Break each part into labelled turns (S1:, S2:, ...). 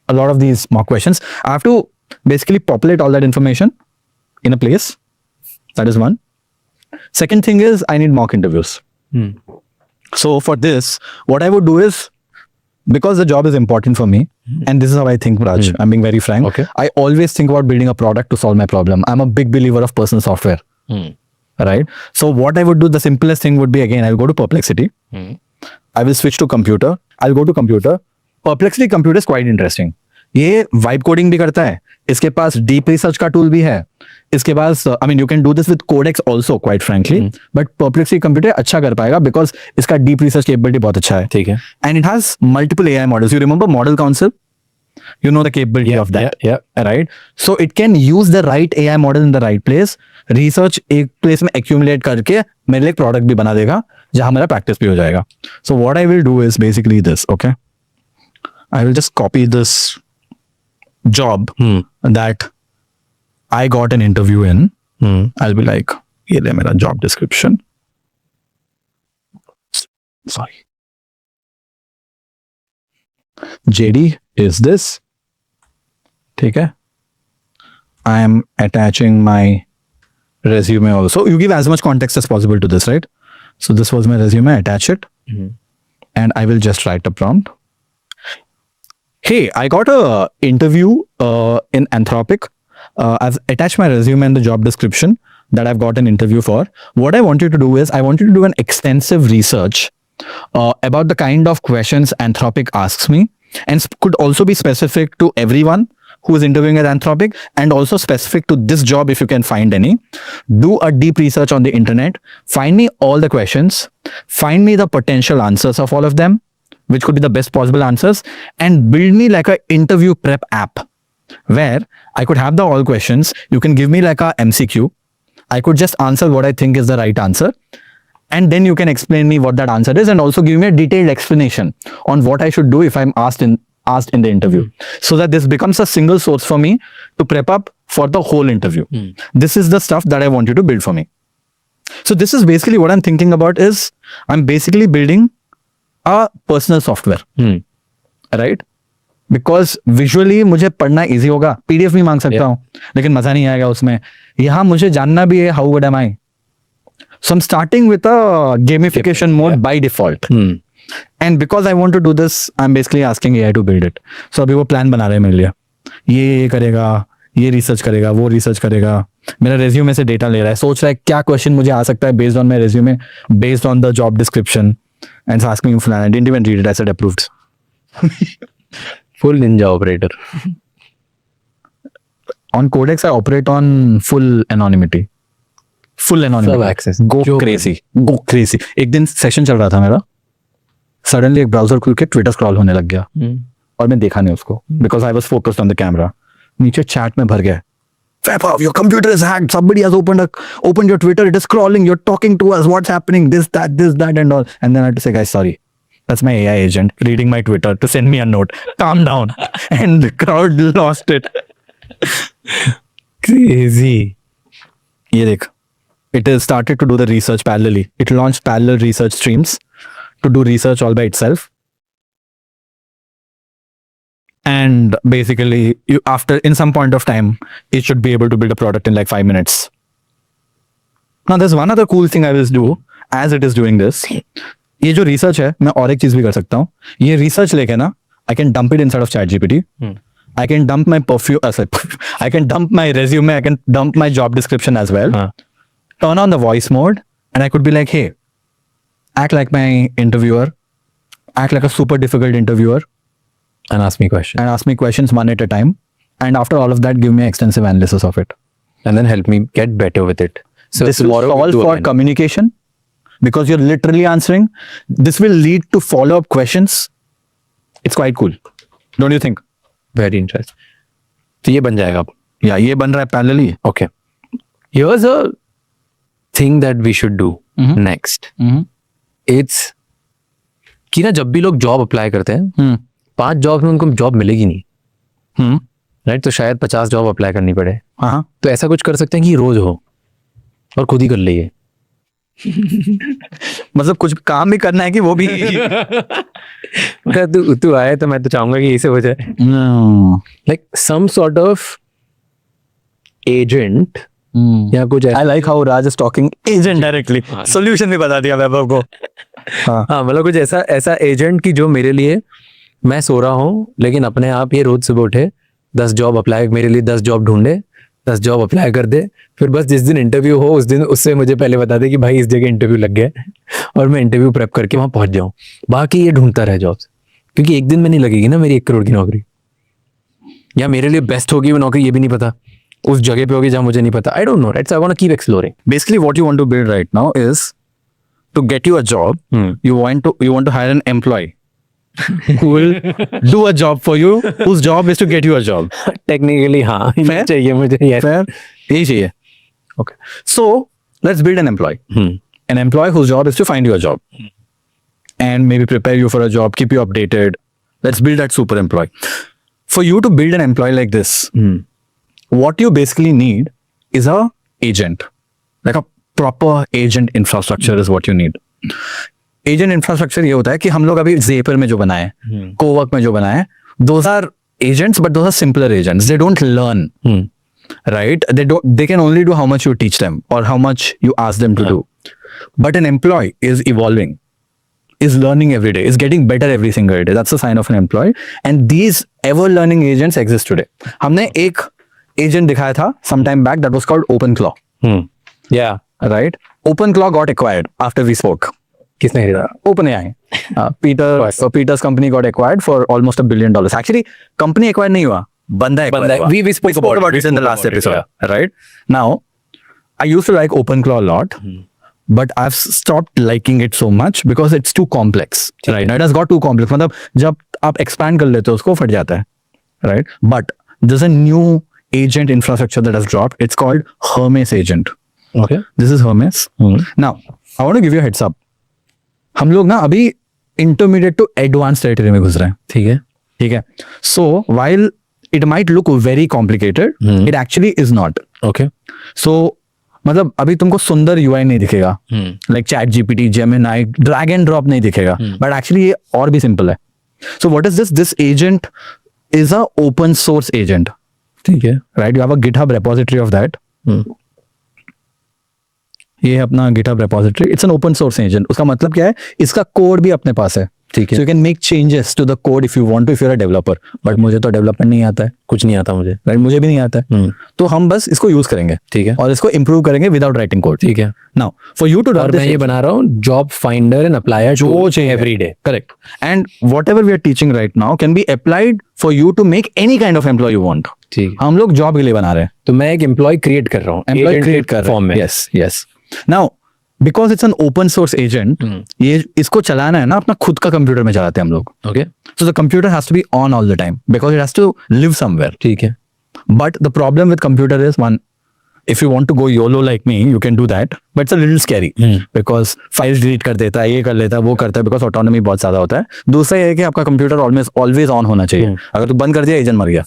S1: a lot of these mock questions. I have to basically populate all that information in a place. That is one. Second thing is I need mock interviews. So for this, what I would do is, because the job is important for me, and this is how I think, Raj, I'm being very frank.
S2: Okay.
S1: I always think about building a product to solve my problem. I'm a big believer of personal software. Right? So what I would do, the simplest thing would be, again, I'll go to Perplexity. I will switch to computer. I'll go to computer. Perplexity computer is quite interesting. ये vibe coding भी करता है, इसके पास deep research का tool भी है, इसके पास I mean you can do this with Codex also quite frankly, but Perplexity computer अच्छा कर पाएगा बिकॉज इसका डीप रिसर्च कैपेबिलिटी बहुत अच्छा है.
S2: ठीक है.
S1: And it has multiple AI models. You remember model council? You know the capability of that.
S2: Yeah.
S1: Right? So it can use the right AI model in the right place. Research एक place में accumulate करके मेरे लिए एक product भी बना देगा जहाँ मेरा practice भी हो जाएगा. So what I will do is basically this, okay? I will just copy this job that I got an interview in. I'll be like, ये ले मेरा job description. Sorry. JD is this. ठीक है. I am attaching my resume also. You give as much context as possible to this, right? So this was my resume. Attach it, and I will just write a prompt. Hey, I got a interview in Anthropic. I've attached my resume and the job description that I've got an interview for. What I want you to do is I want you to do an extensive research about the kind of questions Anthropic asks me, and could also be specific to everyone who is interviewing at Anthropic, and also specific to this job if you can find any. Do a deep research on the internet. Find me all the questions. Find me the potential answers of all of them, which could be the best possible answers, and build me like a interview prep app where I could have the all questions. You can give me like a MCQ. I could just answer what I think is the right answer. And then you can explain me what that answer is, and also give me a detailed explanation on what I should do if I'm asked in the interview, so that this becomes a single source for me to prep up for the whole interview. This is the stuff that I want you to build for me. So this is basically what I'm thinking about is I'm basically building a personal software, right? Because visually मुझे पढ़ना easy होगा, PDF भी मांग सकता हूँ, लेकिन मजा नहीं आएगा उसमें. यहाँ मुझे जानना भी है how good am I. So I'm starting with a gamification mode by default. And because I want to do this, I'm basically asking AI to build it. So अभी वो प्लान बना रहे हैं मेरे लिए. ये करेगा, ये रिसर्च करेगा, वो रिसर्च करेगा, मेरा रेज्यूमे से डेटा ले रहा है, सोच रहा है क्या क्वेश्चन मुझे आ सकता है based on my resume, based on the job description, and asking me फलाना. I didn't even read it. I said approved.
S2: Full ninja operator.
S1: On Codex, I operate on full anonymity. Full anonymity.
S2: Sub access.
S1: Go crazy. एक दिन session चल रहा था मेरा, suddenly एक browser खुल के ट्विटर स्क्रॉल होने लग गया, और मैं देखा नहीं उसको because I was focused on the camera. नीचे चैट में भर गया, Vaibhav, your computer is hacked. Somebody has opened your Twitter. It is scrolling. You're talking to us. What's happening? This, that, and all. And then I had to say, guys, sorry. That's my AI agent reading my Twitter to send me a note. Calm down. And the crowd lost it.
S2: Crazy.
S1: ये देख. It has started to do the research parallelly. It launched parallel research streams to do research all by itself. And basically, in some point of time, it should be able to build a product in like 5 minutes. Now, there's one other cool thing I will do as it is doing this. ये जो research है, मैं और एक चीज भी कर सकता हूँ. ये research लेके ना, I can dump it inside of ChatGPT. I can dump my I can dump my resume. I can dump my job description as well. Turn on the voice mode, and I could be like, hey, act like my interviewer. Act like a super difficult interviewer.
S2: And ask me questions. One at a time.
S1: And after all of that, give me extensive analysis of it.
S2: And then help me get better with it. So
S1: this will solve for communication, because you're literally answering. This will lead to follow-up questions. It's quite cool. Don't you think?
S2: Very interesting. तो ये बन जाएगा.
S1: Yeah, ये बन रहा है parallelly.
S2: Okay. Here's a thing that we should do next. It's कि ना जब भी लोग जॉब अप्लाई करते हैं, 5 जॉब में उनको जॉब मिलेगी नहीं, राइट? तो शायद 50 जॉब अप्लाई करनी पड़े. तो ऐसा कुछ कर सकते हैं कि रोज हो और खुद ही कर लिए.
S1: मतलब कुछ काम भी करना है कि वो भी
S2: तू आए तो मैं तो चाहूंगा कि इसे हो जाए, like some sort of agent या कुछ
S1: I like how Raj is talking agent directly, solution भी बता दिया वैभव को।
S2: हाँ मतलब कुछ ऐसा ऐसा एजेंट की जो मेरे लिए, मैं सो रहा हूँ लेकिन अपने आप ये रोज सुबह उठे 10 जॉब अप्लाई, मेरे लिए 10 जॉब ढूंढे, 10 जॉब अप्लाई कर दे, फिर बस जिस दिन इंटरव्यू हो उस दिन उससे मुझे पहले बता दे कि भाई इस जगह इंटरव्यू लग गया है, और मैं इंटरव्यू प्रेप करके वहां पहुंच जाऊं। बाकी ये ढूंढता रहे जॉब्स, क्योंकि एक दिन में नहीं लगेगी ना मेरी 1 करोड़ की नौकरी, या मेरे लिए बेस्ट होगी वो नौकरी ये भी नहीं पता, उस जगह पे होगी जहां मुझे नहीं पता। I don't know, right? I want to keep exploring.
S1: Basically, what you want to build right now is to get you a job. You want to hire an employee who will do a job for you, whose job is to get you a job.
S2: Technically हाँ
S1: Fair?
S2: चाहिए मुझे, yes.
S1: Fair? यही चाहिए. Okay. So let's build an employee. An employee whose job is to find you a job and maybe prepare you for a job, keep you updated. Let's build that super employee. For you to build an employee like this, what you basically need is a agent, like a proper agent infrastructure is what you need. Agent infrastructure ये होता है कि हम लोग अभी Zapier में जो बनाए, Cowork में जो बनाए, those are agents, but those are simpler agents. They don't learn, right? They can only do how much you teach them or how much you ask them to do. But an employee is evolving, is learning every day, is getting better every single day. That's the sign of an employee. And these ever learning agents exist today. हमने एक agent दिखाया था some time back that was called OpenClaw,
S2: या
S1: right? OpenClaw got acquired after we spoke.
S2: किसने खरीदा?
S1: OpenAI. Peter's company got acquired for almost $1 billion. Actually, company acquired नहीं हुआ, बंदा acquired हुआ.
S2: We spoke about
S1: it in the last episode, right? Now, I used to like OpenClaw a lot, but I've stopped liking it so much because it's too complex, right? It has got too complex. मतलब जब आप expand कर लेते हो उसको फट जाता है, right? But there's a new agent infrastructure that has dropped. It's called Hermes agent.
S2: Okay.
S1: This is Hermes. Now, I want to give you a heads up. हम लोग ना अभी intermediate to advanced territory में घुस रहे हैं. ठीक है. So while it might look very complicated, it actually is not.
S2: Okay.
S1: So मतलब अभी तुमको सुंदर UI नहीं दिखेगा, like ChatGPT, Gemini, drag and drop नहीं दिखेगा, but actually ये और भी simple है. So what is this? This agent is a open source agent.
S2: ठीक है.
S1: Right? You have a GitHub repository of that. ये है अपना GitHub repository. It's an open source agent. उसका मतलब क्या है? इसका कोड भी अपने पास है.
S2: ठीक है.
S1: So you can make changes to the code if you want to, if you're a developer. But मुझे तो डेवलपमेंट नहीं आता है.
S2: कुछ नहीं आता मुझे.
S1: Right? मुझे भी नहीं आता है. तो हम बस इसको यूज करेंगे.
S2: ठीक है.
S1: और इसको improve करेंगे without writing code.
S2: ठीक है.
S1: Now, for you to run
S2: और
S1: this
S2: मैं ये बना रहा हूँ जॉब फाइंडर एंड अप्लायर
S1: जो चाहिए
S2: every day.
S1: Correct. And whatever we are teaching right now can be applied for you to make any kind of employee you want.
S2: ठीक है.
S1: हम लोग जॉब के लिए बना रहे हैं.
S2: तो मैं एक एम्प्लॉय क्रिएट कर रहा हूँ.
S1: एम्प्लॉय क्रिएट कर
S2: फॉर्म में.
S1: Yes yes. Now because it's an open source agent, ये इसको चलाना है ना अपना खुद का कंप्यूटर में चलाते हैं हम लोग.
S2: Okay.
S1: So the computer has to be on all the time because it has to live somewhere.
S2: ठीक है.
S1: But the problem with computer is one, if you want to go YOLO like me, you can do that, but it's a little scary because files delete कर देता है, ये कर लेता है, वो करता है, because autonomy बहुत ज्यादा होता है. दूसरा ये है कि आपका कंप्यूटर always on होना चाहिए. अगर तू बंद कर दिया एजेंट मर गया.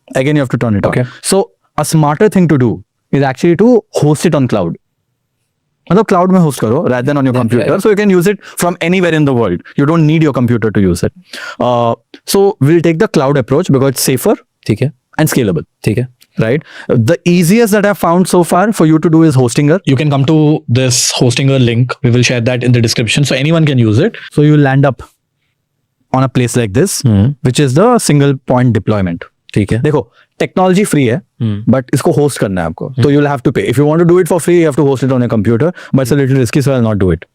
S1: Again you have to turn it on. So a smarter thing to do is actually to host it on cloud. मतलब क्लाउड में होस्ट करो rather than on your computer, so you can use it from anywhere in the world. You don't need your computer to use it. So we'll take the cloud approach because it's safer.
S2: ठीक है.
S1: And scalable.
S2: ठीक है.
S1: Right? The easiest that I've found so far for you to do is Hostinger.
S3: You can come to this Hostinger link. We will share that in the description so anyone can use it.
S1: So you land up on a place like this, which is the single point deployment.
S2: ठीक है.
S1: देखो technology free है, but इसको host करना है आपको, तो you will have to pay. If you want to do it for free, you have to host it on your computer, but it's a little risky, so I will not do it.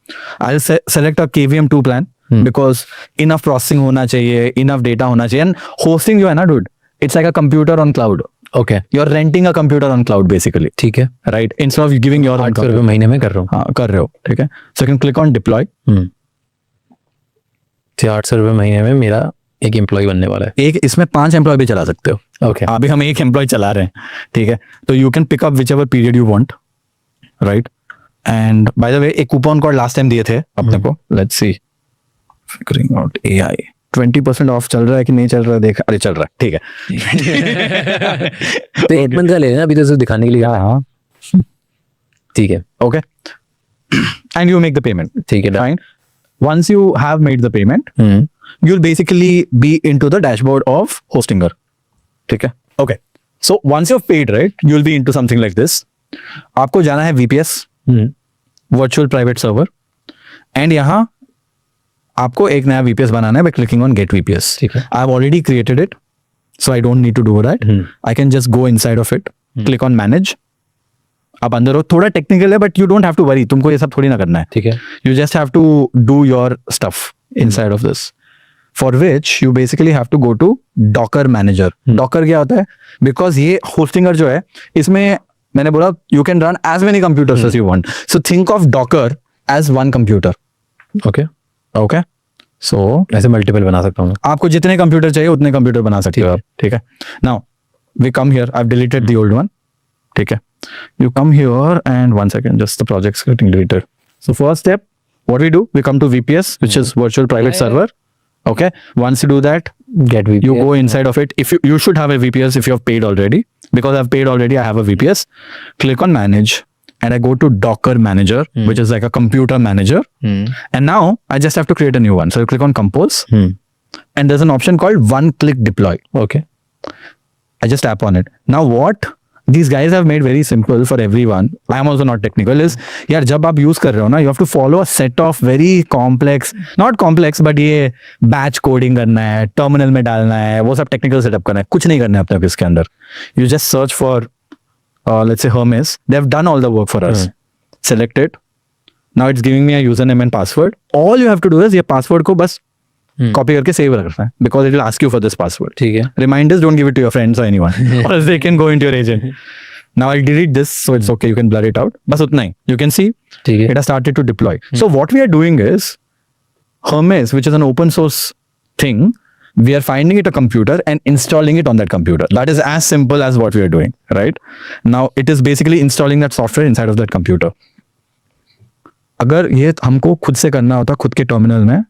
S1: I will select a KVM 2 plan because enough processing होना चाहिए, enough data होना चाहिए. And hosting जो है ना dude, it's like a computer on cloud.
S2: Okay.
S1: You are renting a computer on cloud basically.
S2: ठीक है.
S1: Right? Instead of giving your
S2: 800 रुपये महीने में कर रहा हूँ.
S1: हाँ कर रहे हो. ठीक है. So you can click on deploy.
S2: 800 रुपये महीने में मेरा एक एम्प्लॉय बनने वाला है.
S1: एक इसमें 5 एम्प्लॉय भी चला सकते हो.
S2: ओके.
S1: अभी हम एक एम्प्लॉय चला रहे हैं. ठीक है. तो you can pick up whichever period you want, right? And by the way एक कूपन कोड लास्ट टाइम दिए थे अपने को. Let's see, figuring out AI 20% off चल रहा है कि नहीं चल रहा है. देख, अरे चल रहा है. ठीक है.
S2: तो 8 मंथ का ले लेना अभी तो सिर्फ दिखाने के लिए.
S1: हाँ
S2: ठीक है.
S1: Okay. and you make the payment.
S2: ठीक है,
S1: Fine. Once you have made the payment, you'll basically be into the dashboard of Hostinger. ठीक है? Okay. So once you've paid, right, you'll be into something like this. आपको जाना है VPS, Virtual Private Server, and यहाँ आपको एक नया VPS बनाना है by clicking on Get VPS.
S2: ठीक है.
S1: I've already created it, so I don't need to do that. I can just go inside of it, click on Manage. आप अंदर हो, थोड़ा टेक्निकल है, but you don't have to worry, तुमको ये सब थोड़ी ना करना है.
S2: ठीक है.
S1: You just have to do your stuff inside of this, for which you basically have to go to Docker Manager. Docker क्या होता है? Because ये Hostinger जो है, इसमें मैंने बोला you can run as many computers as you want. So think of Docker as one computer.
S2: Okay,
S1: Okay? So
S2: ऐसे मल्टीपल बना सकता हूँ.
S1: आपको जितने कंप्यूटर चाहिए उतने कंप्यूटर बना सकते हो आप. ठीक है? Now we come here. I've deleted the old one. ठीक है? You come here and 1 second, just the project's getting deleted. So first step, what we do, we come to VPS, which is Virtual Private Server. Okay. Once you do that,
S2: Get VPS.
S1: you go inside of it. If you should have a VPS if you have paid already. Because I've paid already, I have a VPS. Click on Manage, and I go to Docker Manager, which is like a computer manager. And now I just have to create a new one. So you click on Compose, and there's an option called One-Click Deploy.
S2: Okay.
S1: I just tap on it. Now what these guys have made very simple for everyone, I am also not technical, is यार जब आप use कर रहे हो ना, you have to follow a set of very complex, not complex, but ये batch coding करना है, terminal में डालना है, वो सब technical setup करना है, कुछ नहीं करना है अपने इसके अंदर. You just search for let's say Hermes. They have done all the work for us. Select it. Now it's giving me a username and password. All you have to do is ये password को बस copy करके save रखना है, because it will ask you for this password.
S2: ठीक है.
S1: Reminders, don't give it to your friends or anyone, or else they can go into your agent. Now I'll delete this, so it's okay. You can blur it out. बस उतना ही. You can see
S2: ठीक है.
S1: it has started to deploy. So what we are doing is Hermes, which is an open source thing, we are finding it a computer and installing it on that computer. That is as simple as what we are doing, right? Now it is basically installing that software inside of that computer. अगर ये हमको खुद से करना होता खुद के terminal में,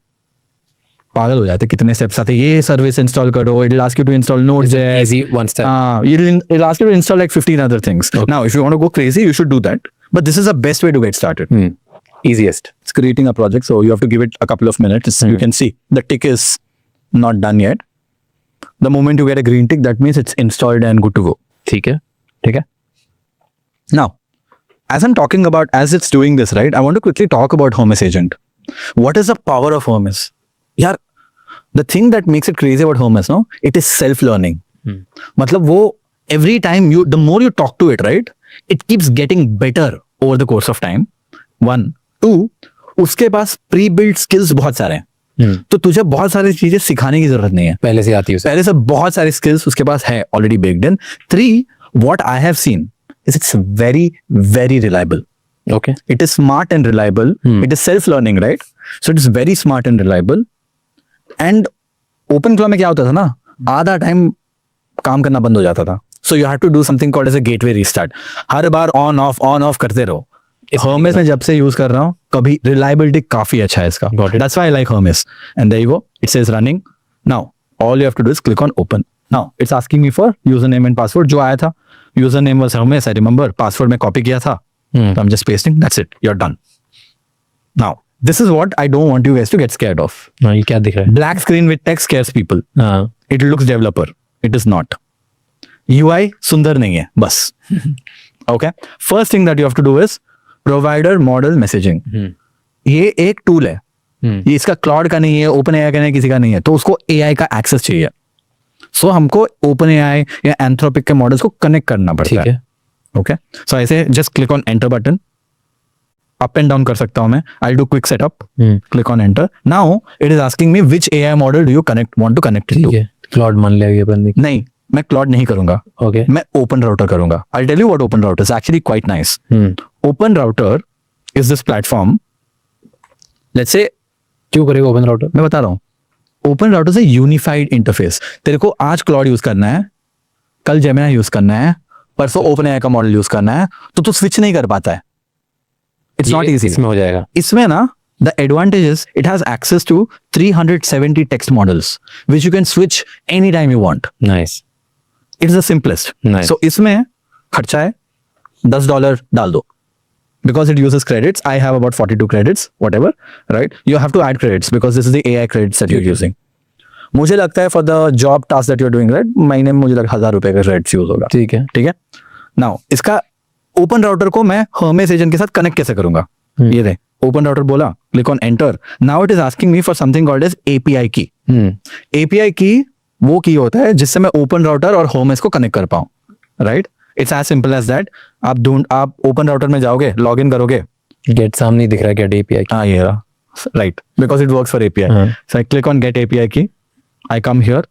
S1: पागल हो जाते. कितने स्टेप्स आते, ये सर्विस इंस्टॉल करो, it will ask you to install Node.js,
S2: Easy one step.
S1: it'll ask you to install like 15 other things. Now if you want to go crazy, you should do that, but this is the best way to get started.
S2: Easiest.
S1: It's creating a project, so you have to give it a couple of minutes. You can see the tick is not done yet. The moment you get a green tick, that means it's installed and good to go.
S2: ठीक है.
S1: Okay? Now as I'm talking about, as it's doing this, right, I want to quickly talk about Hermes agent. What is the power of Hermes? यार, the thing that makes it crazy about Hermes, no, it is self-learning. मतलब वो every time the more you talk to it, right, it keeps getting better over the course of time. 1, 2, उसके पास pre-built skills बहुत सारे हैं. तो तुझे बहुत सारी चीजें सिखाने की जरूरत नहीं है,
S2: पहले से आती है उसे.
S1: पहले से बहुत सारे skills उसके पास है already baked in. 3, what I have seen is it's very, very reliable.
S2: Okay.
S1: It is smart and reliable. It is self-learning, right? So it is very smart and reliable. And open cloud में क्या होता था ना, आधा time काम करना बंद हो जाता था. So you have to do something called as a gateway restart. हर बार ऑन ऑफ करते रहो. Hermes में जब से यूज कर रहा हूँ, कभी रिलायबिलिटी काफी अच्छा है इसका. That's why I like Hermes. And there you go. It says running. Now all you have to do is click on open. Now it's asking me for username and password. जो आया था, username was Hermes, I remember. Password में copy किया था. So I'm just pasting. That's it. You're done. Now this is what I don't want you guys to get scared of.
S2: हाँ, ये क्या दिख रहा है?
S1: Black screen with text scares people.
S2: हाँ.
S1: It looks developer. It is not. UI सुंदर नहीं है, बस. Okay. First thing that you have to do is provider model messaging. ये एक टूल है. ये इसका क्लाउड का नहीं है, ओपन एआई का नहीं, किसी का नहीं है, तो उसको एआई का एक्सेस चाहिए. सो हमको ओपन एआई या एंथ्रोपिक के मॉडल्स को कनेक्ट करना पड़ता है. ओके. सो ऐसे just click on enter button. Up and down कर सकता हूं मैं. I do quick setup. Click on enter. Now it is asking me which AI model do you want to connect to.
S2: Claude मान लिया ये बंदी.
S1: नहीं, मैं क्लाउड नहीं करूंगा.
S2: ओके.
S1: मैं ओपन राउटर करूंगा. I tell you what OpenRouter is actually quite nice. OpenRouter is this platform. Let's say
S2: क्यों करेगा ओपन राउटर?
S1: मैं बता रहा हूँ. ओपन राउटर से यूनिफाइड इंटरफेस. तेरे को आज क्लाउड यूज करना है, कल जेमिनी यूज करना है, परसों ओपन एआई का मॉडल यूज करना है, तो तू स्विच नहीं कर पाता है. It's not easy.
S2: इसमें हो जाएगा.
S1: इसमें ना the advantage is it has access to 370 text models which you can switch anytime you want.
S2: Nice.
S1: It's the simplest.
S2: Nice.
S1: So इसमें खर्चा है $10 डाल दो. because it uses credits. I have about 42 credits, whatever, right? You have to add credits because this is the AI credits that you're using. मुझे लगता है for the job task that you're doing, right? महीने में मुझे लगता है 1000 रुपए का credits यूज होगा.
S2: ठीक है.
S1: ठीक है. Now इसका ओपन राउटर को मैं Hermes एजेंट के साथ कनेक्ट कैसे करूंगा? ये दे ओपन राउटर बोला, click on enter. Now it is asking me for something called as API key. API की वो की होता है जिससे मैं ओपन राउटर और Hermes को कनेक्ट कर पाऊं, right? It's as simple as that. आप ओपन राउटर में जाओगे, लॉग इन करोगे,
S2: गेट सामने दिख रहा है गेट API.
S1: हाँ ये रहा, right, because it works for API. So I click on get API key, I come here,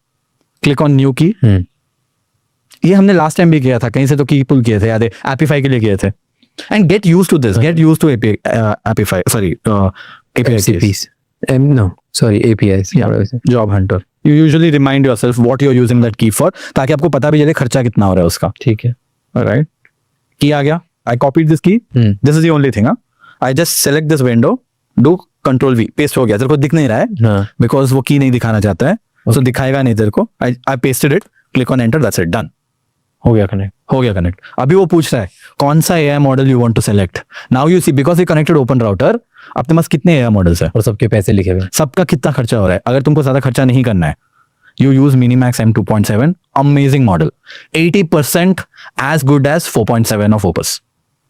S1: click on new key. ये हमने लास्ट टाइम भी किया था, कहीं से तो की पुल किए थे, याद है? Appify के लिए किए थे. And get used to this, get used to Appify, sorry API keys.
S2: No, sorry, APIs.
S1: Job hunter. You usually remind yourself what you are using that key for, ताकि आपको पता भी चले खर्चा कितना हो रहा है उसका.
S2: ठीक है.
S1: राइट, की आ गया. आई कॉपीड दिस की, this is the only thing. I just select this window, do control V, paste हो गया. तेरे को दिख नहीं रहा है बिकॉज वो की नहीं दिखाना चाहता है, सो दिखाएगा नहीं तेरे को. I pasted it, click on enter, that's it, done.
S2: हो गया कनेक्ट.
S1: हो गया कनेक्ट. अभी वो पूछ रहा है कौन सा AI model you want to select. Now you see, because you connected OpenRouter, अपने पास कितने AI मॉडल्स है
S2: और सबके पैसे लिखे हुए.
S1: सबका कितना खर्चा हो रहा है. अगर तुमको ज्यादा खर्चा नहीं करना है, you use Minimax M2.7, amazing model, 80% as good as 4.7 of Opus.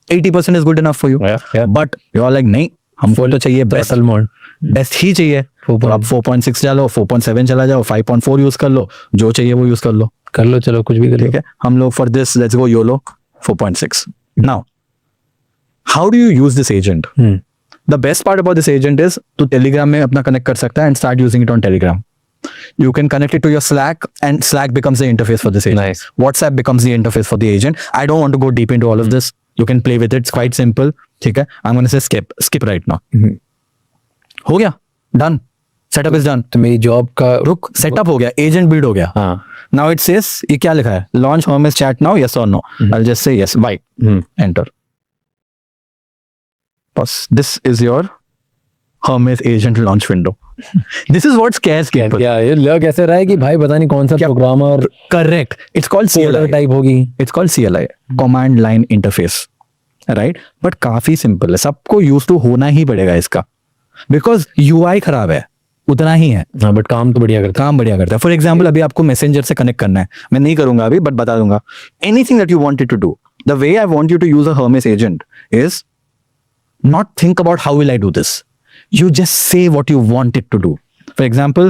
S1: 80% is good enough for you.
S2: Yeah.
S1: But you are like नहीं, हमको तो चाहिए बेस्ट.
S2: Battle mode.
S1: बेस्ट ही चाहिए. तो आप 4.6 डालो, 4.7 चला जाओ, 5.4 यूज कर लो, जो चाहिए वो यूज कर लो.
S2: चलो कुछ भी कर लो.
S1: ठीक है. हम लोग for this let's go YOLO 4.6. Now, how do you use this agent? The best part about this agent is तू Telegram में अपना कनेक्ट कर सकता है and start using it on Telegram. You can connect it to your Slack and Slack becomes the interface for this agent.
S2: Nice.
S1: WhatsApp becomes the interface for the agent. I don't want to go deep into all of this. You can play with it. It's quite simple. ठीक है. I'm going to say skip right now. हो गया. Done. Setup is done.
S2: तो मेरी job का
S1: रुक, setup हो गया, agent build हो गया.
S2: हाँ.
S1: Now it says, ये क्या लिखा है? Launch Hermes chat now, yes or no? I'll just say yes. Why? Enter. Bas, this is your Hermes agent launch window. This is what scares people.
S2: क्या ये लग ऐसे रहा है कि भाई पता नहीं कौन सा programmer.
S1: Correct. It's called CLI
S2: type होगी.
S1: It's called CLI, command line interface, right? But काफी simple है. सबको used to होना ही पड़ेगा इसका, because UI खराब है, उतना ही है.
S2: हाँ, बट काम तो बढ़िया करता है.
S1: काम बढ़िया करता है. फॉर एग्जाम्पल अभी आपको मैसेंजर से कनेक्ट करना है, मैं नहीं करूंगा अभी, बट बता दूंगा. Anything that you wanted to do, the way I want you to use a Hermes agent is not think about how will I do this. You just say what you want it to do. For example,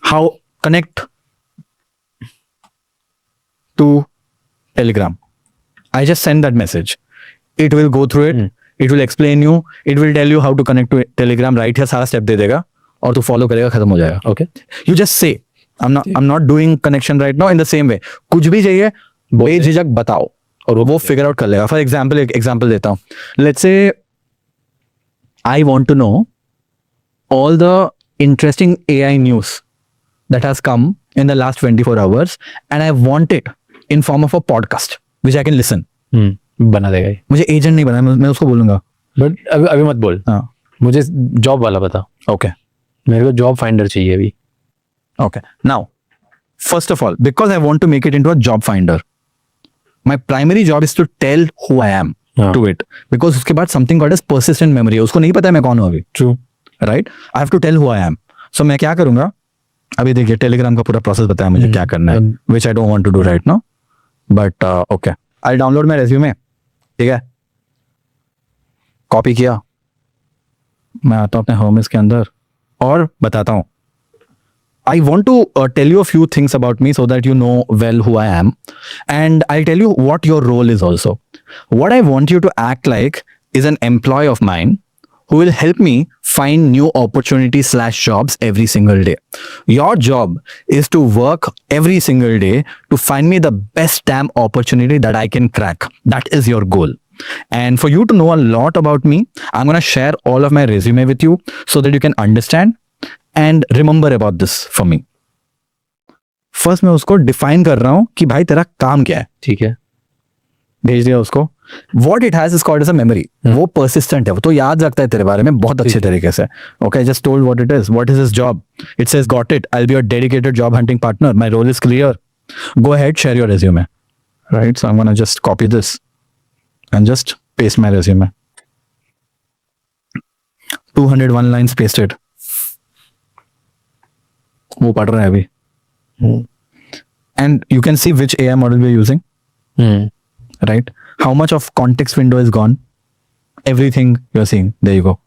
S1: how connect to Telegram. I just send that message. It will go through it. It will explain you. It will tell you how to connect to Telegram. Right here सारा step दे देगा और तू follow करेगा, खत्म हो जाएगा.
S2: Okay.
S1: You just say, I'm not doing connection right now. In the same way, कुछ भी चाहिए बेझिझक बताओ और वो figure out कर लेगा. For example, एक example देता हूँ. Let's say I want to know all the interesting AI news that has come in the last 24 hours and I want it in form of a podcast which I can listen.
S2: बना देगा ये.
S1: मुझे agent नहीं बना, मैं उसको बोलूंगा.
S2: But अभी मत बोल.
S1: हाँ.
S2: मुझे जॉब वाला बता.
S1: Okay.
S2: मेरे को जॉब फाइंडर चाहिए अभी.
S1: Okay. Now, first of all, because I want to make it into a job finder, my primary job is to tell who I am to it. Because उसके बाद something called as persistent memory है. उसको नहीं पता है मैं कौन हूँ अभी.
S2: True.
S1: Right? I have to tell who I am. So मैं क्या करूंगा? अभी देखिए टेलीग्राम का पूरा प्रोसेस बताया मुझे क्या करना है, which I don't want to do right now. But okay. I'll download my resume. ठीक है. कॉपी किया. मैं आता हूँ अपने Hermes के अंदर और बताता हूँ. I want to tell you a few things about me so that you know well who I am, and I'll tell you what your role is also. What I want you to act like is an employee of mine who will help me find new opportunities / jobs every single day. Your job is to work every single day to find me the best damn opportunity that I can crack. That is your goal. And for you to know a lot about me, I'm going to share all of my resume with you so that you can understand and remember about this for me. First मैं उसको define कर रहा हूँ कि भाई तेरा काम क्या है.
S2: ठीक है.
S1: भेज दिया उसको. What it has is called as a memory. वो persistent है, वो तो याद रखता है तेरे बारे में बहुत अच्छे तरीके से. Okay, I just told what it is. What is his job? It says got it. I'll be your dedicated job hunting partner. My role is clear. Go ahead, share your resume. Right, so I'm gonna just copy this and just paste my resume. 201 lines pasted. वो पढ़ रहा है अभी. And you can see which AI model we are using, right? How much of context window is gone? Everything you are seeing. There you go.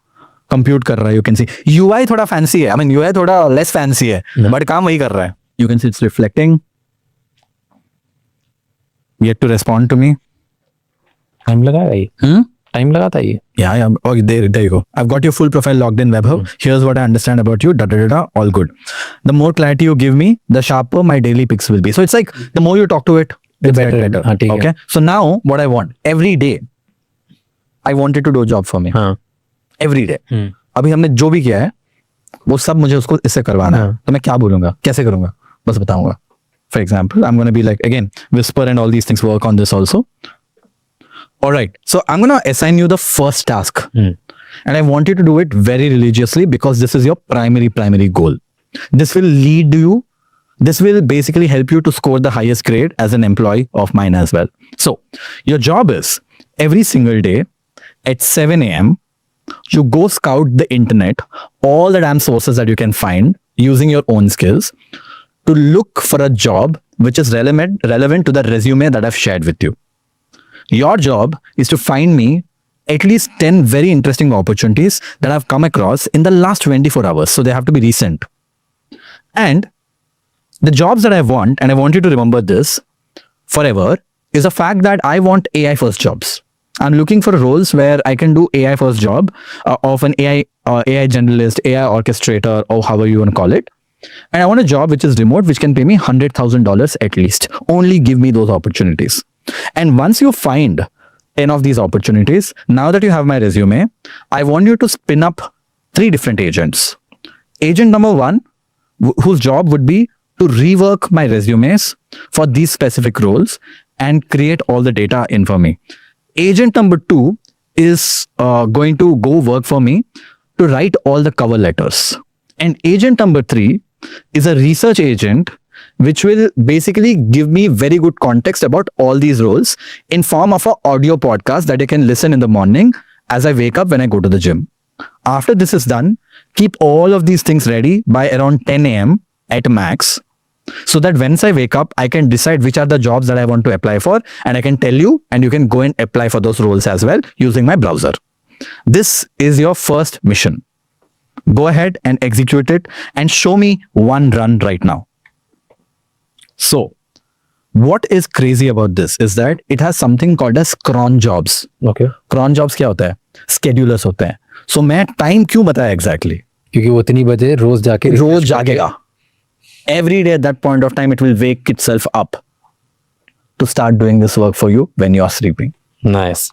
S1: Compute कर रहा है. You can see UI थोड़ा fancy है. I mean UI थोड़ा less fancy है, but काम वही कर रहा है. You can see it's reflecting. Yet to respond to me.
S2: Time लगाएगा ये. टाइम लगाता है ये.
S1: Yeah. Oh, there you go. I've got your full profile logged in WebHub. Here's what I understand about you. All good. The more clarity you give me, the sharper my daily picks will be. So it's like the more you talk to it, the better.
S2: हाँ, ठीक है.
S1: Okay. So now what I want every day, I want it to do a job for me.
S2: हाँ.
S1: Every day. अभी हमने जो भी किया है, वो सब मुझे उसको इससे करवाना है. तो मैं क्या बोलूंगा, कैसे करूंगा, बस बताऊंगा. For example, I'm going to be like, again, Whisper and all these things work on this also. All right. So I'm going to assign you the first task. And I want you to do it very religiously because this is your primary goal. This will lead you, this will basically help you to score the highest grade as an employee of mine as well. So your job is every single day at 7 a.m., you go scout the internet, all the damn sources that you can find using your own skills to look for a job which is relevant to the resume that I've shared with you. Your job is to find me at least 10 very interesting opportunities that I've come across in the last 24 hours. So they have to be recent. And the jobs that I want, and I want you to remember this forever, is the fact that I want AI first jobs. I'm looking for roles where I can do AI first job of an AI generalist, AI orchestrator, or however you want to call it. And I want a job which is remote, which can pay me $100,000 at least. Only give me those opportunities. And once you find 10 of these opportunities, now that you have my resume, I want you to spin up 3 different agents. Agent number 1, whose job would be to rework my resumes for these specific roles and create all the data in for me. Agent number 2 is going to go work for me to write all the cover letters. And agent number 3 is a research agent which will basically give me very good context about all these roles in form of an audio podcast that I can listen in the morning as I wake up when I go to the gym. After this is done, keep all of these things ready by around 10 a.m. at max, so that once I wake up, I can decide which are the jobs that I want to apply for, and I can tell you, and you can go and apply for those roles as well using my browser. This is your first mission. Go ahead and execute it and show me one run right now. So, what is crazy about this is that it has something called as cron jobs.
S2: Okay.
S1: Cron jobs क्या होता है? Schedulers होते हैं. So मैं time क्यों बताया exactly?
S2: क्योंकि वो इतनी बजे रोज जागेगा.
S1: Every day at that point of time, it will wake itself up to start doing this work for you when you are sleeping.
S2: Nice.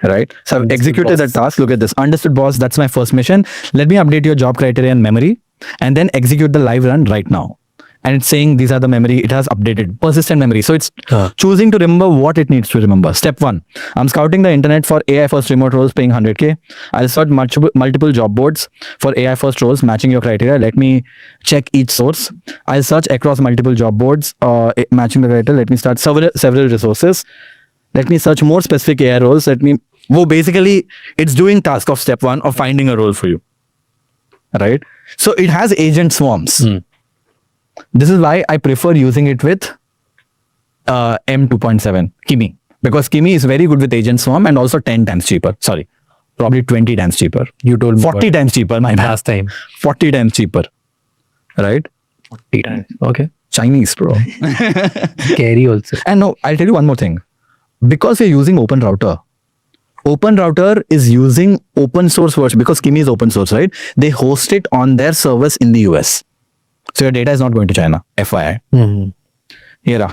S1: Right? So I've
S2: Understood,
S1: executed
S2: boss.
S1: that task. Look at this. Understood, boss. That's my first mission. Let me update your job criteria and memory and then execute the live run right now. And it's saying these are the memory. It has updated persistent memory. So it's choosing to remember what it needs to remember. Step 1. I'm scouting the internet for AI first remote roles paying 100K. I'll search multiple job boards for AI first roles matching your criteria. Let me check each source. I'll search across multiple job boards matching the criteria. Let me start several resources. Let me search more specific AI roles. Basically, it's doing task of step 1 of finding a role for you. Right? So it has agent swarms. This is why I prefer using it with M2.7, Kimi. Because Kimi is very good with agent swarm and also 10 times cheaper. Sorry, probably 20 times cheaper.
S2: You told me
S1: 40 times cheaper, my bad.
S2: last time.
S1: 40 times cheaper. Right?
S2: 40 times. Okay.
S1: Chinese, bro.
S2: Carry also.
S1: And no, I'll tell you one more thing. Because we're using OpenRouter is using open source version because Kimi is open source, right? They host it on their servers in the US. So your data is not going to China, FYI. Here.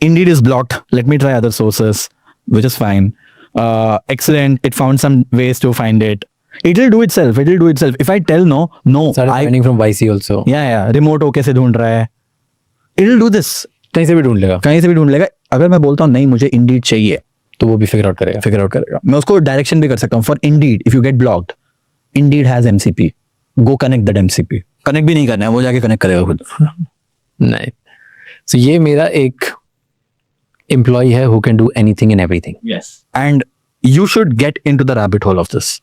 S1: Indeed is blocked. Let me try other sources, which is fine. Excellent. It found some ways to find it. It'll do itself. If I tell no,
S2: Started finding from YC also.
S1: Yeah. Remote okay से ढूंढ रहा है. It'll do this.
S2: कहीं से भी ढूंढ लेगा.
S1: अगर मैं बोलता हूँ नहीं मुझे Indeed चाहिए,
S2: तो वो भी फिगर आउट करेगा.
S1: मैं उसको डायरेक्शन भी कर सकता हूँ. For Indeed, if you get blocked, Indeed has MCP. Go connect that MCP. Connect भी नहीं करना है, वो जाके कनेक्ट करेगा खुद.
S2: नहीं. So ये मेरा एक employee है who can do anything and everything.
S3: Yes.
S1: And you should get into the rabbit hole of this.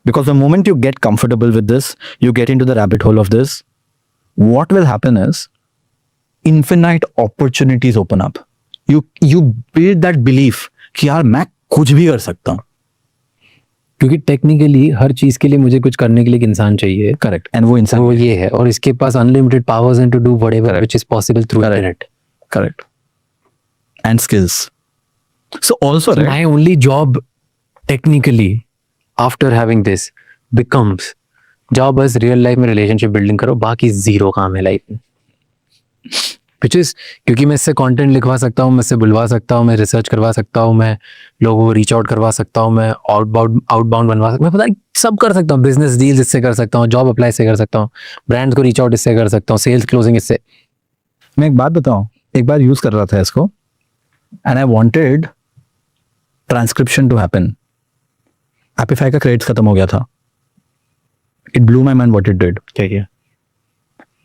S1: Because the moment you get comfortable with this, you get into the rabbit hole of this, what will happen is infinite opportunities open up. You build that belief कि यार मैं कुछ भी कर सकता हूँ.
S2: क्योंकि technically हर चीज के लिए मुझे कुछ करने के लिए एक इंसान चाहिए.
S1: करेक्ट. एंड वो इंसान
S2: वो ये है, और इसके पास unlimited powers and to do whatever which is possible through internet.
S1: Correct. And skills. So also, right?
S2: My only job technically after having this becomes जाओ बस रियल लाइफ में रिलेशनशिप बिल्डिंग करो, बाकी जीरो काम है लाइफ में. Which is क्योंकि मैं इससे कंटेंट लिखवा सकता हूँ, मैं इससे बुलवा सकता हूँ, मैं रिसर्च करवा सकता हूँ, मैं लोगों को रीच आउट करवा सकता हूँ, मैं आउटबाउंड बनवा सकता हूँ, मैं पता नहीं सब कर सकता हूँ. बिजनेस डील्स इससे कर सकता हूँ, जॉब अप्लाई इससे कर सकता हूँ, ब्रांड को रीच आउट इससे कर सकता हूँ, सेल्स क्लोजिंग इससे.
S1: मैं एक बात बताऊँ, एक बार यूज कर रहा था इसको and I wanted transcription to happen. Apify का क्रेडिट्स खत्म हो गया था. It blew my mind what it did.
S2: क्या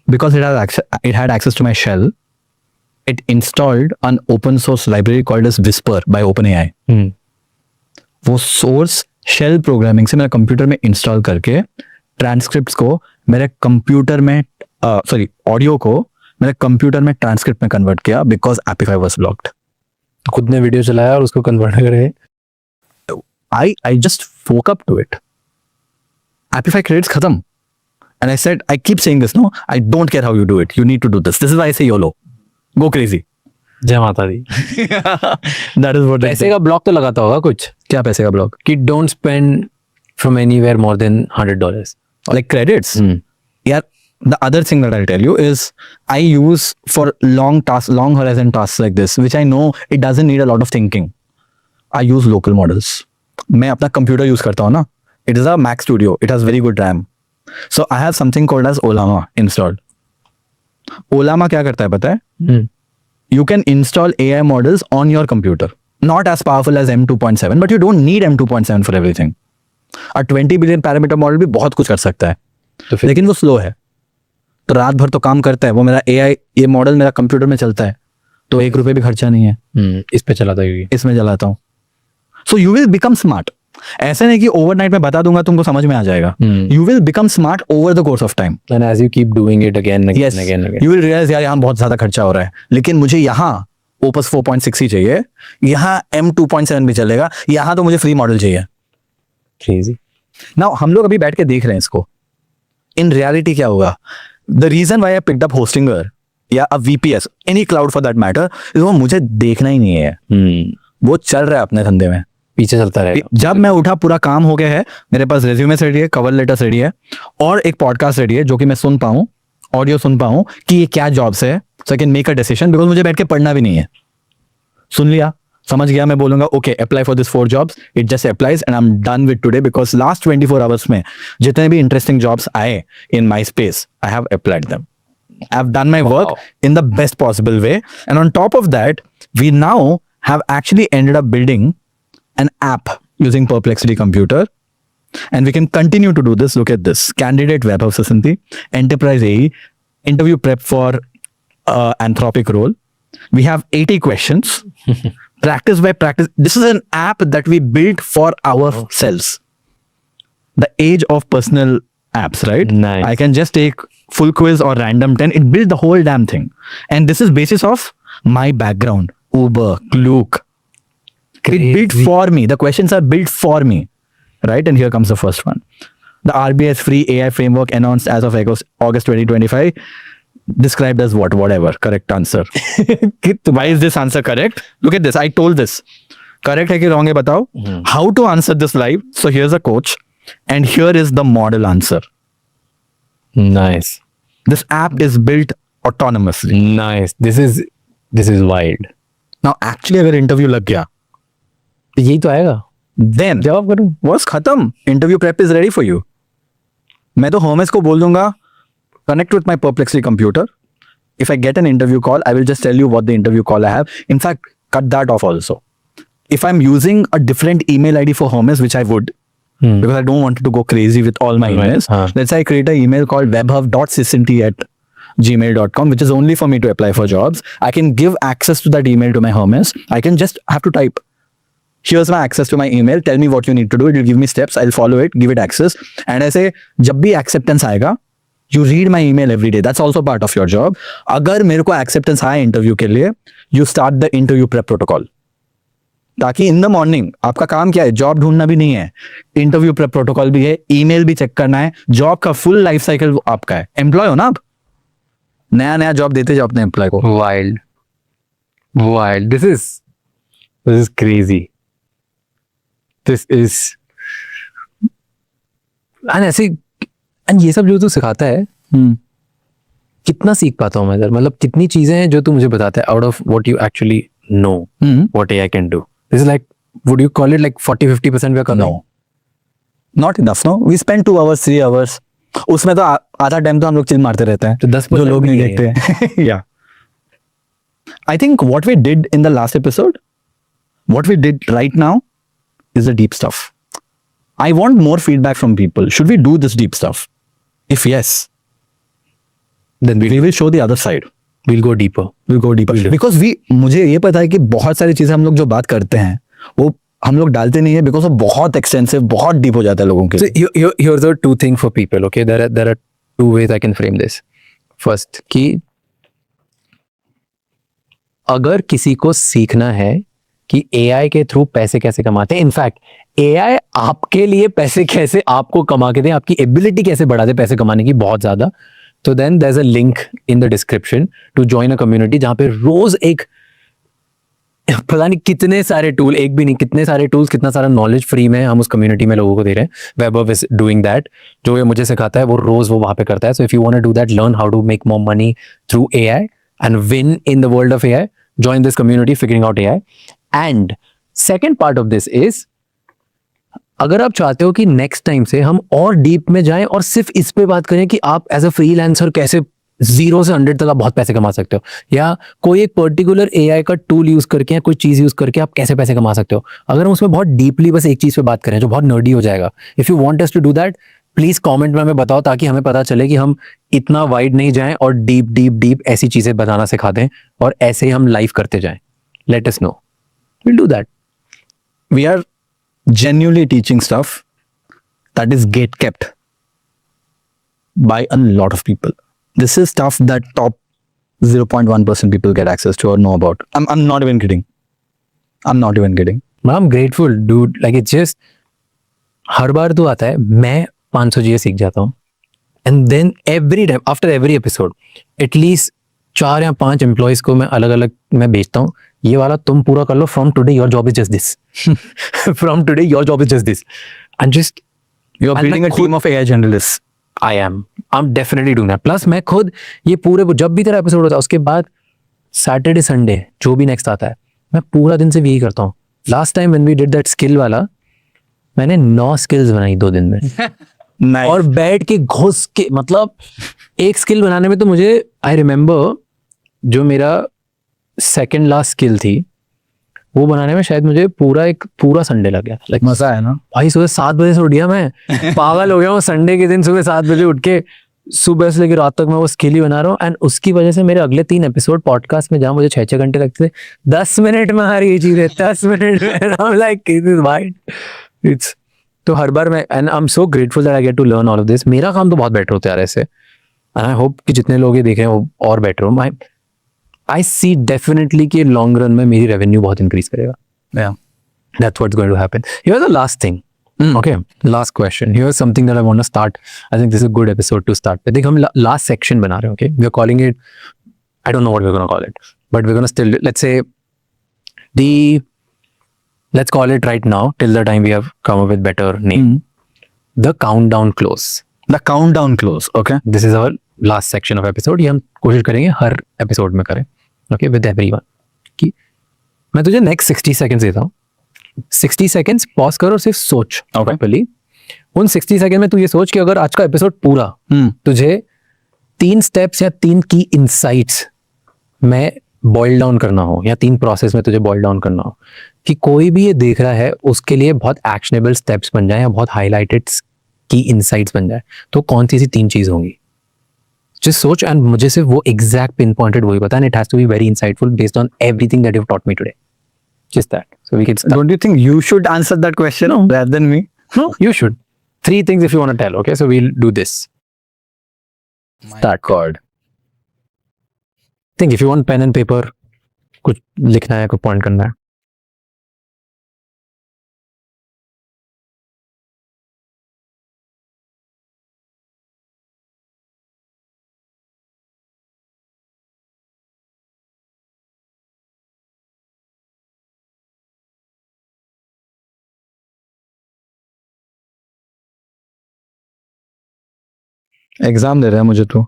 S1: Because it had access to my shell, it installed an open source library called as Whisper by OpenAI. वो source shell programming से मेरे computer में इंस्टॉल करके ट्रांसक्रिप्ट्स को मेरे computer में audio को मेरे कंप्यूटर में ट्रांसक्रिप्ट में कन्वर्ट किया बिकॉज एपिफाई वाज ब्लॉक्ड.
S2: खुद ने वीडियो चलाया और उसको कन्वर्ट करे.
S1: I just woke up to it. Apify credits खत्म. And I said, I keep saying this, no? I don't care how you do it. You need to do this. This is why I say YOLO. Go crazy.
S2: जय माता दी.
S1: That is what
S2: पैसे का block तो लगाता होगा कुछ.
S1: क्या पैसे का ब्लॉक?
S2: कि don't spend from anywhere more than $100.
S1: Like credits? Yeah. The other thing that I'll tell you is I use for long horizon tasks like this, which I know it doesn't need a lot of thinking. I use local models. मैं अपना computer use करता हूँ ना. It is a Mac Studio. It has very good RAM. So I have something called as Olama installed. Olama क्या करता है पता है? You can install AI models on your computer. Not as powerful as M2.7, but you don't need M2.7 for everything. A 20 billion parameter model भी बहुत कुछ कर सकता है. लेकिन वो स्लो है. तो रात भर तो काम करता है. वो मेरा AI ये मॉडल मेरा कंप्यूटर में चलता है. तो $1 भी खर्चा नहीं है.
S2: इस पे चलाता है.
S1: इसमें चलाता हूँ. So you will become smart. ऐसे नहीं कि ओवरनाइट में बता दूंगा तुमको समझ में आ जाएगा. You will become smart over the course of time.
S2: And as you keep doing it again
S1: you will realize यार यहाँ बहुत ज्यादा खर्चा हो रहा है, लेकिन मुझे यहाँ ओपस 4.6 ही चाहिए, यहाँ M2.7 भी चलेगा, यहाँ तो मुझे फ्री मॉडल चाहिए.
S2: क्रेजी.
S1: नाउ हम लोग अभी बैठ के देख रहे हैं इसको. इन रियलिटी क्या होगा? The reason why I picked up Hostinger या a VPS, any cloud for that matter, वो मुझे देखना ही नहीं है. वो चल रहा है अपने धंधे में,
S2: पीछे चलता रहेगा.
S1: जब मैं उठा पूरा काम हो गया है, मेरे पास रेज्यूमे रेडी है, कवर लेटर रेडी है, और एक पॉडकास्ट रेडी है जो कि मैं सुन पाऊँ, ऑडियो सुन पाऊँ कि ये क्या जॉब्स है, so I can make a decision. Because मुझे बैठ के पढ़ना भी नहीं है. सुन लिया, समझ गया, मैं बोलूंगा okay apply for this 4 jobs. It just applies and I am done with today. Because last 24 hours में जितने भी इंटरेस्टिंग जॉब्स आए in my space, I have applied them. I have done my work in the best possible way. And on top of that, we now have actually ended up building an app using Perplexity Computer. And we can continue to do this. Look at this. Candidate Web of Sasanti, Enterprise AE, interview prep for Anthropic role. We have 80 questions. Practice by practice. This is an app that we built for ourselves. The age of personal apps, right?
S2: Nice.
S1: I can just take full quiz or random 10. It built the whole damn thing. And this is basis of my background. Uber, Klook. It built for me. The questions are built for me. Right? And here comes the first one. The RBS free AI framework announced as of August 2025. Described as what? Whatever. Correct answer. Why is this answer correct? Look at this. I told this. Correct है कि wrong है बताओ. How to answer this live? So here's a coach. And here is the model answer.
S2: Nice.
S1: This app is built autonomously.
S2: Nice. This is wild.
S1: Now actually अगर interview लग गया,
S2: यही तो आएगा.
S1: then
S2: जवाब करूं.
S1: बस खत्म. Interview prep is ready for you. मैं तो होमेस को बोल दूंगा connect with my Perplexity computer. If I get an interview call, I will just tell you what the interview call I have. In fact, cut that off also. If I'm using a different email ID for Homes, which I would, because I don't want to go crazy with all my emails. Let's say I create an email called webhub.sisinti@gmail.com, which is only for me to apply for jobs. I can give access to that email to my Hermes. I can just have to type. here's my access to my email, tell me what you need to do, it will give me steps, I'll follow it, give it access. And ऐसे जब भी acceptance आएगा, you read my email every day, that's also part of your job. अगर मेरे को acceptance आया interview के लिए, you start the interview prep protocol. ताकि इन द मॉर्निंग आपका काम क्या है, जॉब ढूंढना भी नहीं है, इंटरव्यू प्रेप प्रोटोकॉल भी है, ईमेल भी चेक करना है, जॉब का फुल लाइफ साइकिल आपका है. एम्प्लॉय हो ना आप, नया नया जॉब देते जाओ अपने एम्प्लॉय को.
S2: Wild. This is crazy. This is and ये सब जो तू सिखाता है, कितना सीख पाता हूँ मैं इधर, मतलब कितनी चीजें हैं जो तू मुझे बताता है out of what you actually know what AI can do. This is like, would you call it like 40-50% we are covering?
S1: No, not enough. No, we spend 2 hours 3 hours. उसमें तो आधा टाइम तो हम लोग चिल मारते रहते हैं,
S2: तो 10%
S1: जो लोग नहीं
S2: भी नहीं
S1: देखते. Yeah, I think what we did in the last episode, what we did right now, is the deep stuff. I want more feedback from people. Should we do this deep stuff? If yes,
S2: Then
S1: we will show the other side.
S2: we'll go deeper.
S1: We'll go deeper.
S2: We'll do.
S1: Because मुझे ये पता है कि बहुत सारी चीजें हम लोग जो बात करते हैं वो हम लोग डालते नहीं है, बिकॉज वो बहुत एक्सटेंसिव, बहुत डीप हो जाता है लोगों के
S2: So
S1: लिए.
S2: here's the two things for people. Okay, there are two ways I can frame this. First, कि अगर किसी को सीखना है कि AI के थ्रू पैसे कैसे कमाते हैं, इनफैक्ट AI आपके लिए पैसे कैसे आपको कमा के दे, आपकी एबिलिटी कैसे बढ़ा दे पैसे कमाने की बहुत ज्यादा, तो then there is a link in the description to join a community जहां पे रोज एक पता नहीं कितने सारे टूल, एक भी नहीं कितने सारे टूल्स, कितना सारा नॉलेज फ्री में हम उस कम्युनिटी में लोगों को दे रहे हैं. वैभव इज डूइंग दैट, जो ये मुझे सिखाता है वो रोज वो वहां पे करता है. So if you want to do that, learn how to make more money through AI and win in the world of AI, join this community figuring out AI. And second part of this is, अगर आप चाहते हो कि next time से हम और deep में जाएं और सिर्फ इस पे बात करें कि आप एज अ फ्रीलांसर कैसे 0 से 100 तक आप बहुत पैसे कमा सकते हो, या कोई एक पर्टिकुलर AI का टूल यूज करके या कोई चीज यूज करके आप कैसे पैसे कमा सकते हो, अगर हम उसमें बहुत डीपली बस एक चीज पे बात करें जो बहुत नर्डी हो जाएगा, if you want us to do that, please comment में हमें बताओ ताकि हमें पता चले कि हम इतना वाइड नहीं जाएं और डीप डीप डीप ऐसी चीजें बताना सिखा दें और ऐसे ही हम लाइव करते जाएं. Let us know, will do that.
S1: We are genuinely teaching stuff that is gate kept by a lot of people. This is stuff that top 0.1% people get access to or know about. I'm not even kidding. I'm not even kidding.
S2: I'm grateful, dude. Like it's just, हर बार तो आता है मैं 500 चीजें सीख जाता हूँ, and then every time after every episode at least 4 या 5 एम्प्लॉयज को मैं अलग अलग मैं भेजता हूँ, ये वाला तुम पूरा कर लो, from today your job is just this, from today your job is just this, and just
S1: You're building a team of AI generalists.
S2: I'm definitely doing that. Plus मैं खुद ये पूरे जब भी तेरा एपिसोड होता है उसके बाद सैटरडे संडे जो भी नेक्स्ट आता है मैं पूरा दिन से यही करता हूँ. Last time when we did that skill वाला, मैंने 9 स्किल्स बनाई 2 दिन में.
S1: Nice.
S2: और बैठ के घुस के, मतलब एक स्किल बनाने में तो मुझे, आई रिमेम्बर जो मेरा सेकंड लास्ट स्किल थी वो बनाने में शायद मुझे पूरा संडे लग गया. लाइक
S1: मजा है ना
S2: भाई, सुबह 7 बजे से उठ गया मैं, पागल हो गया हूँ. संडे के दिन सुबह 7 बजे उठ के सुबह से लेकर रात तक मैं वो स्किल ही बना रहा हूँ, एंड उसकी वजह से मेरे अगले 3 एपिसोड पॉडकास्ट में जहाँ मुझे 6-6 घंटे लगते थे, 10 मिनट में हर ये चीज है, 10 मिनट में. लाइक इट्स तो हर बार मैं, and I am so grateful that I get to learn all of this. मेरा काम तो बहुत बेटर होता है यार ऐसे, एंड आई होप कि जितने लोग ये देखें वो और बेटर हो. आई सी डेफिनेटली कि लॉन्ग रन में मेरी रेवेन्यू बहुत इंक्रीज करेगा.
S1: Yeah.
S2: That's what's going to happen. Here's the last thing. Okay, last question. Here's something that I want to start. I think this is a good episode to start with. I think हम last section बना रहे हैं. Okay, we're calling it, I don't know what we're going to call it, but we're going to still, let's say let's call it right now till the time we have come up with better name. The countdown close.
S1: The countdown close. Okay.
S2: This is our last section of episode. ये हम कोशिश करेंगे हर episode में करें. Okay, with everyone. कि मैं तुझे next 60 seconds देता हूँ. 60 सेकंड्स पॉज कर और सिर्फ सोच. प्रॉपर्ली उन 60 सेकंड में तू ये सोच कि अगर आज का एपिसोड पूरा तुझे 3 स्टेप्स या 3 की इनसाइट्स में बॉइल डाउन करना हो, या 3 प्रोसेस में तुझे बॉइल डाउन करना हो, कि कोई भी ये देख रहा है उसके लिए बहुत एक्शनेबल स्टेप्स बन जाए या बहुत हाईलाइटेड की इनसाइट्स बन जाए, तो कौन सी ऐसी 3 चीज होंगी? जस्ट सोच, एंड मुझे सिर्फ वो एग्जैक्ट पिन पॉइंटेड वही पता है, and it has to be very insightful based on everything that you taught me today. Just that. So we can start.
S1: Don't you think you should answer that question rather than me?
S2: No, you should. 3 things if you want to tell. Okay, so we'll do this. Start.
S1: God.
S2: Think if you want pen and paper, कुछ लिखना है, कुछ point करना है.
S1: Exam दे रहा है मुझे तो.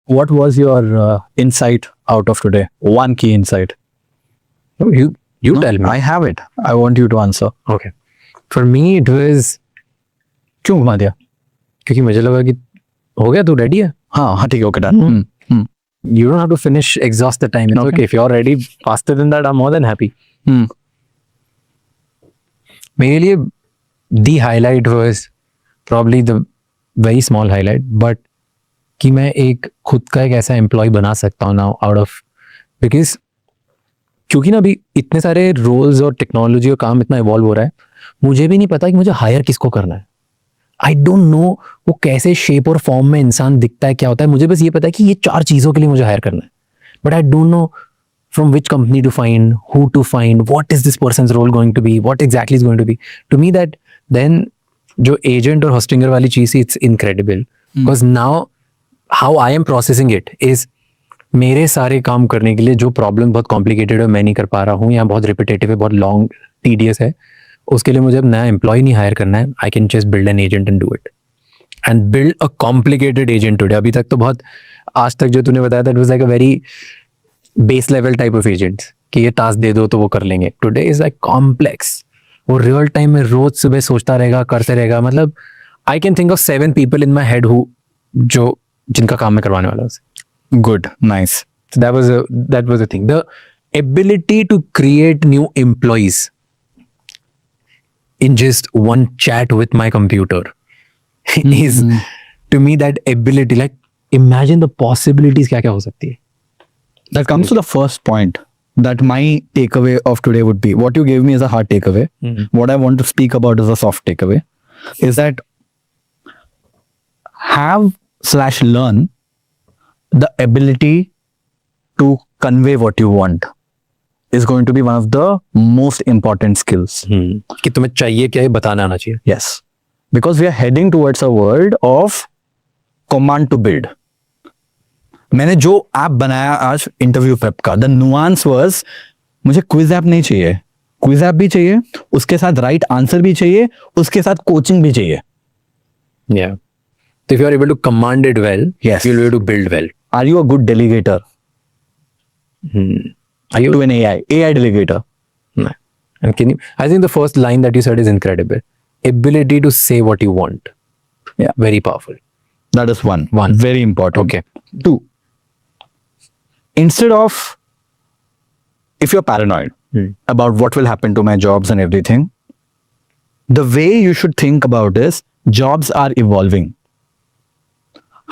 S1: What was your insight out of today? One key insight.
S2: You
S1: No,
S2: tell me.
S1: I have it. I want you to answer.
S2: Okay. For me it was
S1: क्यों घुमा दिया?
S2: क्योंकि मुझे लगा कि हो गया, तू ready है?
S1: हाँ हाँ ठीक है, okay done.
S2: You don't have to finish exhaust the time. It's
S1: Okay.
S2: okay. If you're ready faster than that, I'm more than happy. मेरे लिए the highlight was probably the very small highlight, but कि मैं एक खुद का एक ऐसा employ बना सकता हूँ नाउ आउट ऑफ, बिकॉज क्योंकि ना अभी इतने सारे रोल्स और टेक्नोलॉजी और काम इतना इवॉल्व हो रहा है, मुझे भी नहीं पता कि मुझे हायर किसको करना है. आई डोंट नो वो कैसे शेप और फॉर्म में इंसान दिखता है, क्या होता है. मुझे बस ये पता है कि ये 4 चीज़ों के लिए मुझे हायर करना है, but I don't no from which company to find, who to find, what is this person's role going to be, what exactly is going to be. To me that then जो agent और hostinger वाली चीज़, it's incredible. Because now how I am processing it is मेरे सारे काम करने के लिए जो प्रॉब्लम बहुत कॉम्प्लिकेटेड है, मैं नहीं कर पा रहा हूँ, या बहुत रिपीटेटिव है, बहुत लॉन्ग टीडियस है, उसके लिए मुझे अब नया एम्प्लॉय नहीं हायर करना है. I can just build an agent and do it and build a complicated agent today. अभी तक तो बहुत, आज तक जो तूने बताया that was like a very base level type of agents कि ये टास्क दे दो तो वो कर लेंगे. Today is like complex. वो रियल टाइम में रोज सुबह सोचता रहेगा, करते रहेगा. मतलब I can think of 7 people in my head who जो जिनका काम मैं करवाने वाला हूँ.
S1: Good, nice.
S2: So that was the thing. The ability to create new employees in just one chat with my computer is to me that ability. Like imagine the possibilities क्या क्या हो सकती है.
S1: That comes to the first point that my takeaway of today would be. What you gave me is a hard takeaway. What I want to speak about is a soft takeaway. Is that have/learn the ability to convey what you want is going to be one of the most important skills.
S2: कि तुम्हें चाहिए क्या, ये बताना आना चाहिए.
S1: Yes. Because we are heading towards a world of command to build. मैंने जो ऐप बनाया आज इंटरव्यू प्रेप का, द नुआंस वाज मुझे क्विज ऐप नहीं चाहिए, क्विज ऐप भी चाहिए, उसके साथ राइट आंसर भी चाहिए, उसके साथ कोचिंग भी चाहिए.
S2: Yeah. So if you are able to command it well,
S1: Yes.
S2: you'll be able to build well.
S1: Are you a good delegator
S2: Are you?
S1: to an AI delegator?
S2: No. And can you? I think the first line that you said is incredible. Ability to say what you want.
S1: Yeah.
S2: Very powerful.
S1: That is one.
S2: One.
S1: Very important.
S2: Okay.
S1: 2. Instead of, if you're paranoid about what will happen to my jobs and everything, the way you should think about is jobs are evolving.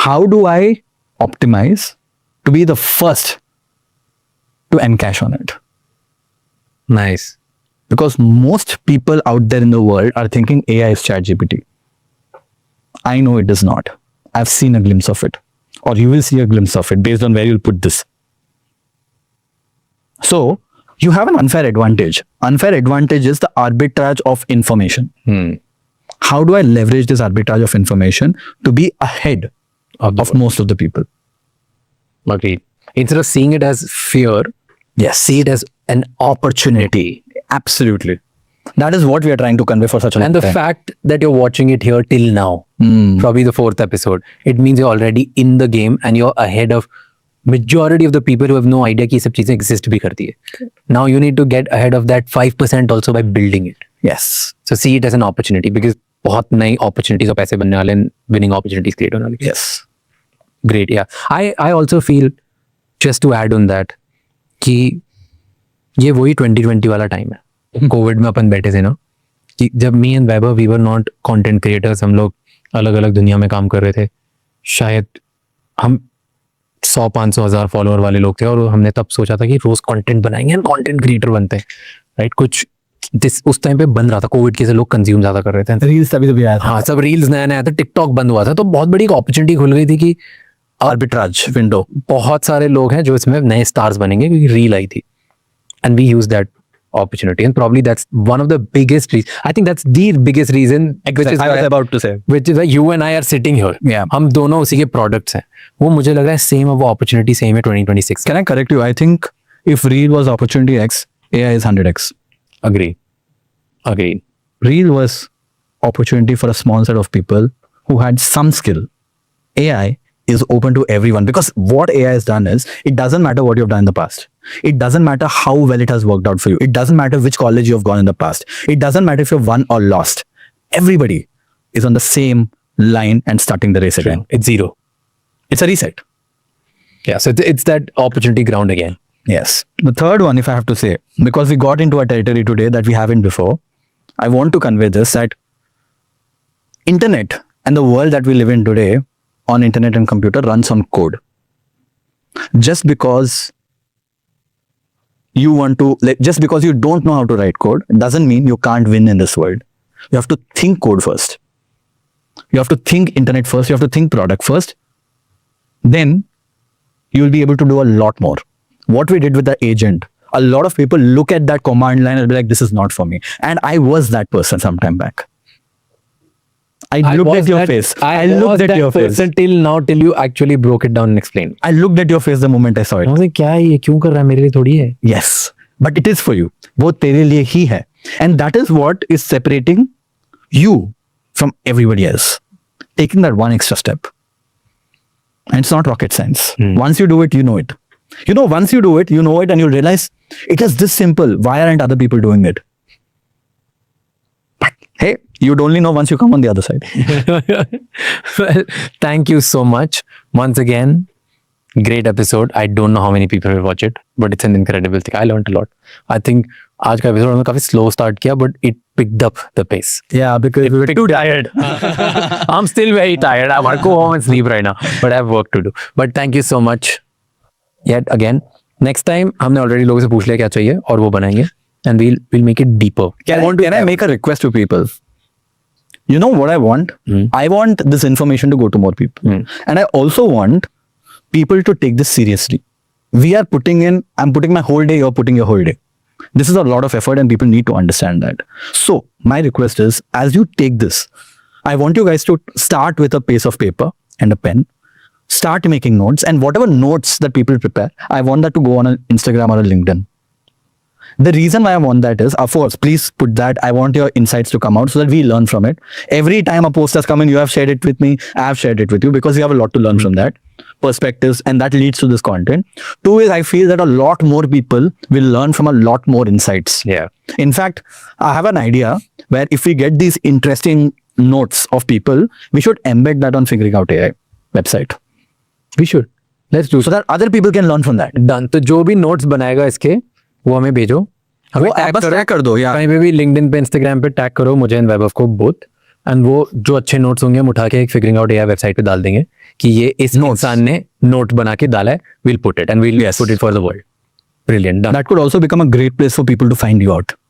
S1: How do I optimize to be the first to encash on it?
S2: Nice.
S1: Because most people out there in the world are thinking AI is ChatGPT. I know it is not. I've seen a glimpse of it, or you will see a glimpse of it based on where you'll put this. So you have an unfair advantage. Unfair advantage is the arbitrage of information. How do I leverage this arbitrage of information to be ahead of most of the people?
S2: Agreed. Instead of seeing it as fear,
S1: Yes.
S2: see it as an opportunity.
S1: Absolutely. That is what we are trying to convey for such a long
S2: And the
S1: time.
S2: fact that you're watching it here till now, probably the 4th episode, it means you're already in the game and you're ahead of majority of the people who have no idea कि ये सब चीजें exist भी करती है. Now you need to get ahead of that 5% also by building it.
S1: Yes.
S2: So see it as an opportunity because बहुत नई opportunities और पैसे बनने वाले winning opportunities create होने वाले.
S1: Yes.
S2: Great, yeah. I also feel, just to add on that, कि ये वही 2020 वाला टाइम है. कोविड में अपन बैठे थे ना, कि जब me and Vaibhav we were not content creators, हम लोग अलग अलग दुनिया में काम कर रहे थे. शायद हम 100-500,000 फॉलोअर वाले लोग थे और हमने तब सोचा था कि रोज कंटेंट बनाएंगे एंड कंटेंट क्रिएटर बनते हैं, राइट. कुछ उस टाइम पे बन रहा था कोविड के, से लोग कंज्यूम ज्यादा कर रहे थे.
S1: Reels तभी आया था.
S2: हाँ, सब रील्स नया नया था, टिकटॉक बंद हुआ था, तो बहुत बड़ी एक अपॉर्चुनिटी खुल गई थी कि
S1: Arbitrage window.
S2: बहुत सारे लोग हैं जो इसमें नए स्टार्स बनेंगे क्योंकि रील आई थी. And we use that opportunity and probably that's one of the biggest reasons. I think that's the biggest reason which is
S1: I was about to say.
S2: which is why you and I are sitting here.
S1: Yeah.
S2: हम दोनों उसी के products हैं. वो मुझे लग रहा है सेम है, वो opportunity सेम है 2026.
S1: Can I correct you? I think if Reel was opportunity X, AI is 100X.
S2: Agree.
S1: Reel was opportunity for a small set of people who had some skill. AI is open to everyone because what AI has done is it doesn't matter what you've done in the past. It doesn't matter how well it has worked out for you. It doesn't matter which college you've gone in the past. It doesn't matter if you've won or lost. Everybody is on the same line and starting the race again.
S2: It's zero.
S1: It's a reset.
S2: Yeah. So it's that opportunity ground again.
S1: Yes. The third one, if I have to say, because we got into a territory today that we haven't before, I want to convey this, that internet and the world that we live in today on internet and computer runs on code. Just because you want to, just because you don't know how to write code doesn't mean you can't win in this world. You have to think code first. You have to think internet first. You have to think product first. Then you'll be able to do a lot more. What we did with the agent, a lot of people look at that command line and be like, this is not for me. And I was that person some time back. I looked at your face. I looked at your face.
S2: Till now, till you actually broke it down and explained.
S1: I looked at your face the moment I saw it.
S2: I was like, क्या है ये, क्यों कर रहा है, मेरे लिए थोड़ी है.
S1: Yes, but it is for you. वो तेरे लिए ही है. And that is what is separating you from everybody else. Taking that one extra step. And it's not rocket science. Once you do it, you know it. You know, once you do it, you know it, and you realize it is this simple. Why aren't other people doing it? But hey, you'd only know once you come on the other side.
S2: Well, thank you so much once again. Great episode. I don't know how many people will watch it, but it's an incredible thing. I learned a lot. I think आज का episode हमने काफी slow start किया, but it picked up the pace.
S1: Yeah, because we were too tired.
S2: I'm still very tired. I want to go home and sleep right now, but I have work to do. But thank you so much. Yet again, next time हमने already लोगों से पूछ लिया क्या चाहिए और वो बनाएंगे, and we'll make it deeper.
S1: Can I make a request to people? You know what I want? I want this information to go to more people. And I also want people to take this seriously. I'm putting my whole day, you're putting your whole day. This is a lot of effort and people need to understand that. So my request is, as you take this, I want you guys to start with a piece of paper and a pen. Start making notes, and whatever notes that people prepare, I want that to go on an Instagram or a LinkedIn. The reason why I want that is, of course, please put that. I want your insights to come out so that we learn from it. Every time a post has come in, you have shared it with me. I have shared it with you because you have a lot to learn from that perspectives, and that leads to this content. Two is, I feel that a lot more people will learn from a lot more insights.
S2: Yeah.
S1: In fact, I have an idea where if we get these interesting notes of people, we should embed that on Figuring Out AI website.
S2: We should. Let's do
S1: So that other people can learn from that.
S2: Done. तो जो भी notes बनाएगा इसके, वो हमें भेजो. हमें
S1: वो बस tag कर दो, या
S2: कहीं पे भी LinkedIn पे, Instagram पे टैग करो मुझे एंड वैभव को, both. एंड वो जो अच्छे नोट्स होंगे हम उठा के एक फिगरिंग आउट एआई वेबसाइट पे डाल देंगे कि ये इस इंसान ने नोट बना के डाला है. We'll put it and we'll put it for the world. Brilliant. Done.
S1: That could also become a great place for people to find you out.